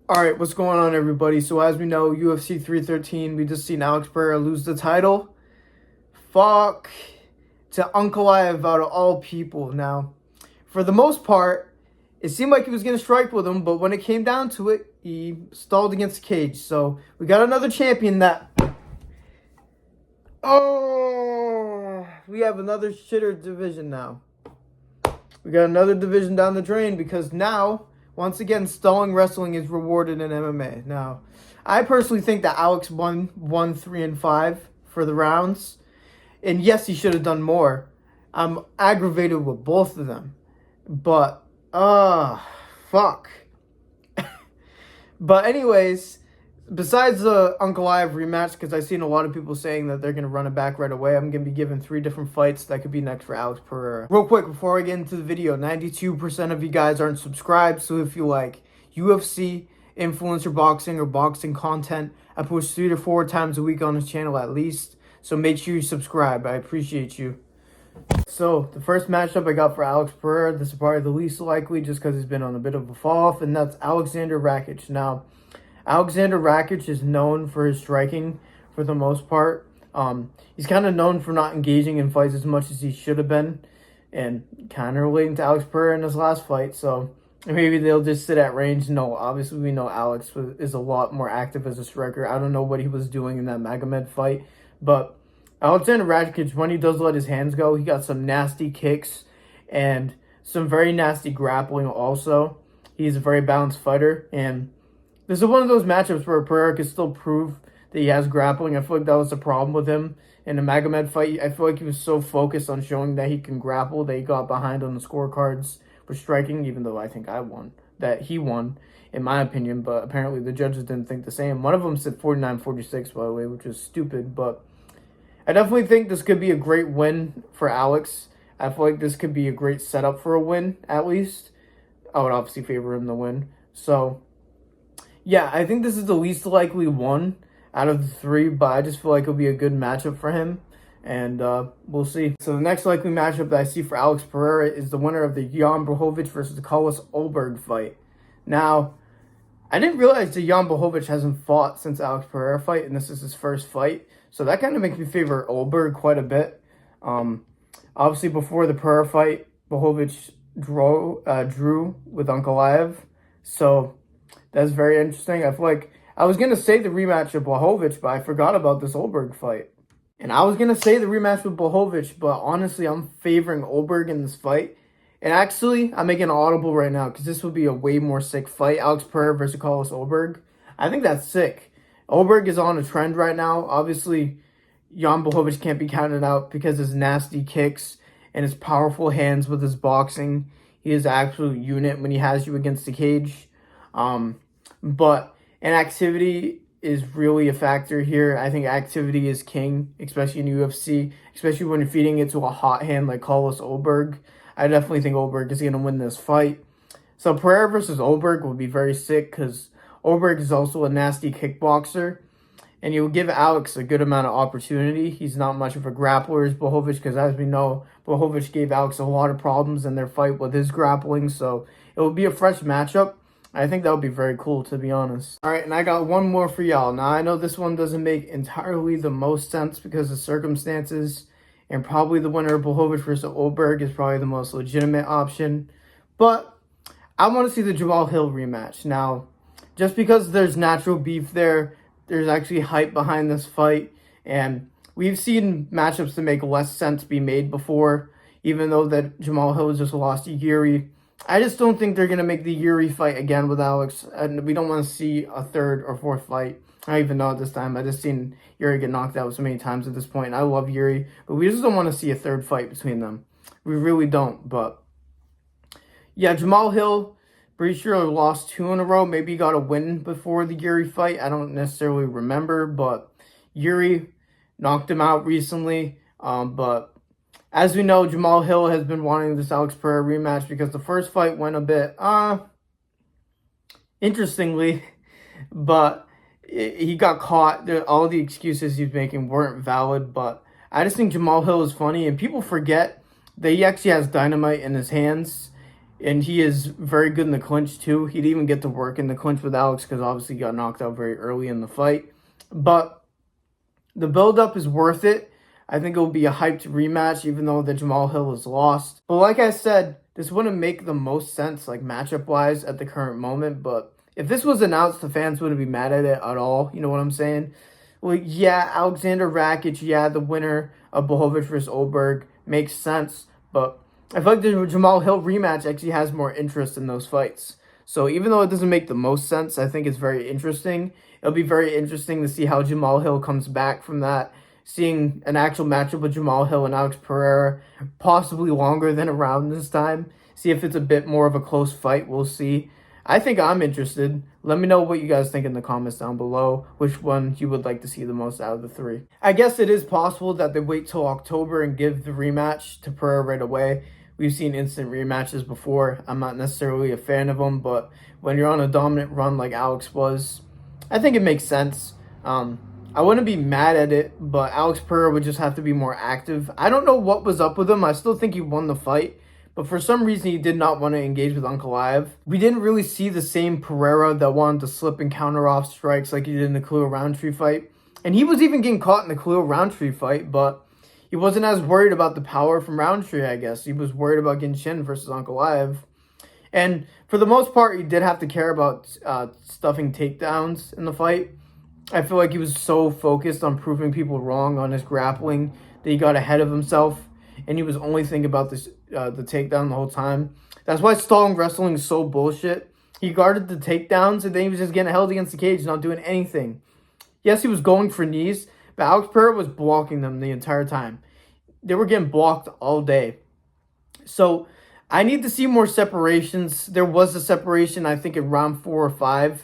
All right, what's going on, everybody? So as we know, UFC 313, we just seen Alex Pereira lose the title. Fuck to Ankalaev out of all people. Now, for the most part, it seemed like he was going to strike with him, but when it came down to it, he stalled against the cage. So we got another champion that... Oh, we have another shitter division now. We got another division down the drain because now... Once again, stalling wrestling is rewarded in MMA. Now, I personally think that Alex won 3 and 5 for the rounds. And yes, he should have done more. I'm aggravated with both of them. But, fuck. But anyways, besides the Ankalaev rematch, because I've seen a lot of people saying that they're going to run it back right away, I'm going to be given 3 different fights that could be next for Alex Pereira. Real quick, before I get into the video, 92% of you guys aren't subscribed, so if you like UFC, influencer boxing, or boxing content, I post 3 to 4 times a week on this channel at least, so make sure you subscribe. I appreciate you. So, the first matchup I got for Alex Pereira, this is probably the least likely just because he's been on a bit of a fall off, and that's Alexander Rakic. Now, Alexander Rakic is known for his striking for the most part. He's kind of known for not engaging in fights as much as he should have been, and kind of relating to Alex Pereira in his last fight. So maybe they'll just sit at range. No, obviously we know Alex is a lot more active as a striker. I don't know what he was doing in that Magomed fight, but Alexander Rakic, when he does let his hands go, he got some nasty kicks and some very nasty grappling also. He's a very balanced fighter, and this is one of those matchups where Pereira can still prove that he has grappling. I feel like that was the problem with him in the Magomed fight. I feel like he was so focused on showing that he can grapple that he got behind on the scorecards for striking, even though I think that he won, in my opinion. But apparently the judges didn't think the same. One of them said 49-46, by the way, which is stupid. But I definitely think this could be a great win for Alex. I feel like this could be a great setup for a win, at least. I would obviously favor him to win. So... yeah, I think this is the least likely one out of the 3, but I just feel like it'll be a good matchup for him, and we'll see. So the next likely matchup that I see for Alex Pereira is the winner of the Jan Blachowicz versus Carlos Ulberg fight. Now, I didn't realize that Jan Blachowicz hasn't fought since Alex Pereira fight, and this is his first fight, so that kind of makes me favor Ulberg quite a bit. Obviously, before the Pereira fight, Blachowicz drew with Ankalaev, so... that's very interesting. I feel like I was going to say the rematch of Blachowicz, but I forgot about this Ulberg fight. And I was going to say the rematch with Blachowicz, but honestly, I'm favoring Ulberg in this fight. And actually, I'm making an audible right now because this would be a way more sick fight. Alex Pereira versus Carlos Ulberg. I think that's sick. Ulberg is on a trend right now. Obviously, Jan Blachowicz can't be counted out because his nasty kicks and his powerful hands with his boxing. He is an absolute unit when he has you against the cage. But inactivity is really a factor here. I think activity is king, especially in UFC, especially when you're feeding it to a hot hand like Carlos Ulberg. I definitely think Ulberg is going to win this fight. So Pereira versus Ulberg will be very sick because Ulberg is also a nasty kickboxer, and he will give Alex a good amount of opportunity. He's not much of a grappler as Blachowicz, because as we know, Blachowicz gave Alex a lot of problems in their fight with his grappling, so it will be a fresh matchup. I think that would be very cool, to be honest. All right, and I got one more for y'all. Now, I know this one doesn't make entirely the most sense because of circumstances, and probably the winner of Blachowicz versus Ulberg is probably the most legitimate option. But I want to see the Jamal Hill rematch. Now, just because there's natural beef there, there's actually hype behind this fight, and we've seen matchups that make less sense be made before, even though that Jamal Hill just lost to Yuri. I just don't think they're going to make the Yuri fight again with Alex, and we don't want to see a 3rd or 4th fight. I don't even know at this time. I just seen Yuri get knocked out so many times at this point. I love Yuri, but we just don't want to see a 3rd fight between them. We really don't, but... yeah, Jamal Hill, pretty sure lost 2 in a row. Maybe he got a win before the Yuri fight. I don't necessarily remember, but Yuri knocked him out recently, but... as we know, Jamal Hill has been wanting this Alex Pereira rematch because the first fight went a bit, interestingly, but he got caught. All the excuses he's making weren't valid, but I just think Jamal Hill is funny, and people forget that he actually has dynamite in his hands, And he is very good in the clinch too. He'd even get to work in the clinch with Alex because obviously he got knocked out very early in the fight. But the build-up is worth it. I think it will be a hyped rematch, even though the Jamal Hill is lost. But like I said, this wouldn't make the most sense, like matchup-wise, at the current moment. But if this was announced, the fans wouldn't be mad at it at all. You know what I'm saying? Well, yeah, Alexander Rakic, yeah, the winner of Blachowicz versus Oberg makes sense. But I feel like the Jamal Hill rematch actually has more interest in those fights. So even though it doesn't make the most sense, I think it's very interesting. It'll be very interesting to see how Jamal Hill comes back from that. Seeing an actual matchup with Jamal Hill and Alex Pereira, possibly longer than a round this time. See if it's a bit more of a close fight. We'll see. I think I'm interested. Let me know what you guys think in the comments down below. Which one you would like to see the most out of the three. I guess it is possible that they wait till October and give the rematch to Pereira right away. We've seen instant rematches before. I'm not necessarily a fan of them, but when you're on a dominant run like Alex was, I think it makes sense. I wouldn't be mad at it, but Alex Pereira would just have to be more active. I don't know what was up with him. I still think he won the fight, but for some reason he did not want to engage with Ankalaev. We didn't really see the same Pereira that wanted to slip and counter off strikes like he did in the Khalil Roundtree fight. And he was even getting caught in the Khalil Roundtree fight, but he wasn't as worried about the power from Roundtree, I guess. He was worried about getting Shin versus Ankalaev. And for the most part, he did have to care about stuffing takedowns in the fight. I feel like he was so focused on proving people wrong on his grappling that he got ahead of himself. And he was only thinking about this, the takedown the whole time. That's why stalling wrestling is so bullshit. He guarded the takedowns and then he was just getting held against the cage, not doing anything. Yes, he was going for knees, but Alex Pereira was blocking them the entire time. They were getting blocked all day. So I need to see more separations. There was a separation, I think, in round 4 or 5,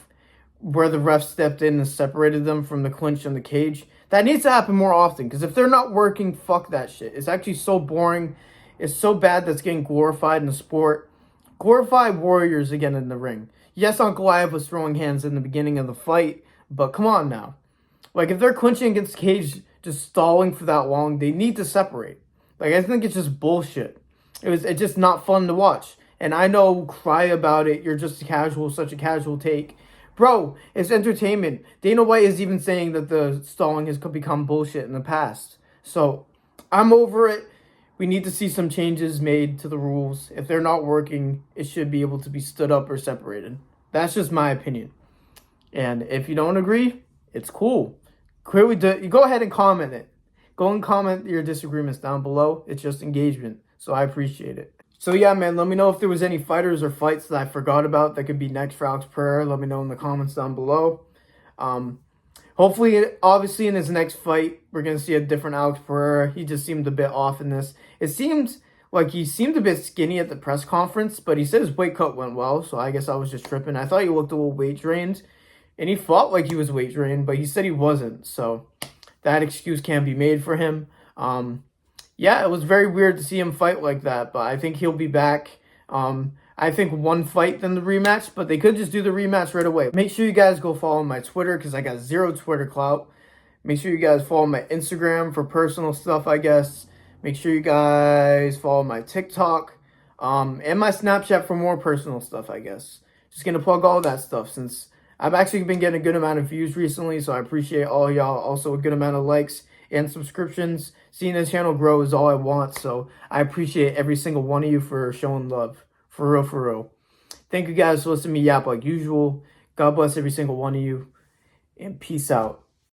where the ref stepped in and separated them from the clinch and the cage. That needs to happen more often, because if they're not working, fuck that shit. It's actually so boring. It's so bad that's getting glorified in the sport. Glorify warriors again in the ring. Yes, Ankalaev was throwing hands in the beginning of the fight, but come on now. Like, if they're clinching against the cage, just stalling for that long, they need to separate. Like, I think it's just bullshit. It's just not fun to watch. And I know, cry about it, you're just such a casual take. Bro, it's entertainment. Dana White is even saying that the stalling has become bullshit in the past. So, I'm over it. We need to see some changes made to the rules. If they're not working, it should be able to be stood up or separated. That's just my opinion. And if you don't agree, it's cool. Clearly, you go ahead and comment it. Go and comment your disagreements down below. It's just engagement. So I appreciate it. So yeah, man, let me know if there was any fighters or fights that I forgot about that could be next for Alex Pereira. Let me know in the comments down below. Hopefully, obviously, in his next fight, we're going to see a different Alex Pereira. He just seemed a bit off in this. It seemed like he seemed a bit skinny at the press conference, but he said his weight cut went well, so I guess I was just tripping. I thought he looked a little weight drained, and he fought like he was weight drained, but he said he wasn't, so that excuse can't be made for him. Yeah, it was very weird to see him fight like that, but I think he'll be back. I think one fight, then the rematch, but they could just do the rematch right away. Make sure you guys go follow my Twitter, because I got 0 Twitter clout. Make sure you guys follow my Instagram for personal stuff, I guess. Make sure you guys follow my TikTok, and my Snapchat for more personal stuff, I guess. Just going to plug all that stuff, since I've actually been getting a good amount of views recently, so I appreciate all y'all. Also, a good amount of likes and subscriptions. Seeing this channel grow is all I want, so I appreciate every single one of you for showing love. For real, for real. Thank you guys for listening to me yap like usual. God bless every single one of you, and peace out.